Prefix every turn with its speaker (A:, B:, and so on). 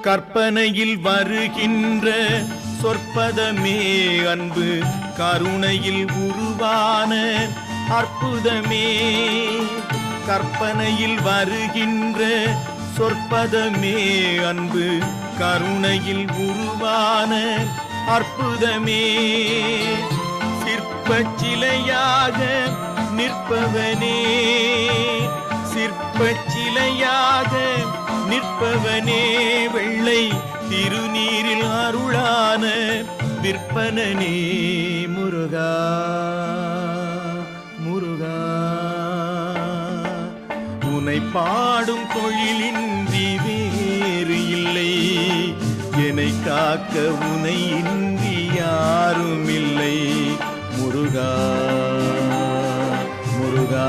A: கற்பனையில் வருகின்ற சொற்பதமே அன்பு கருணையில் உருவான அற்புதமே. கற்பனையில் வருகின்ற சொற்பதமே அன்பு கருணையில் உருவான அற்புதமே. சிற்பச் சிலையாக நிற்பவனே, சிற்பச் சிலையாக நிற்பவனே, வெள்ளை திருநீரில் அருளான விற்பனனே முருகா முருகா. உனை பாடும் தொழிலின்றி வேறு இல்லை, என்னை காக்க உனை இன்றி யாரும் இல்லை முருகா முருகா.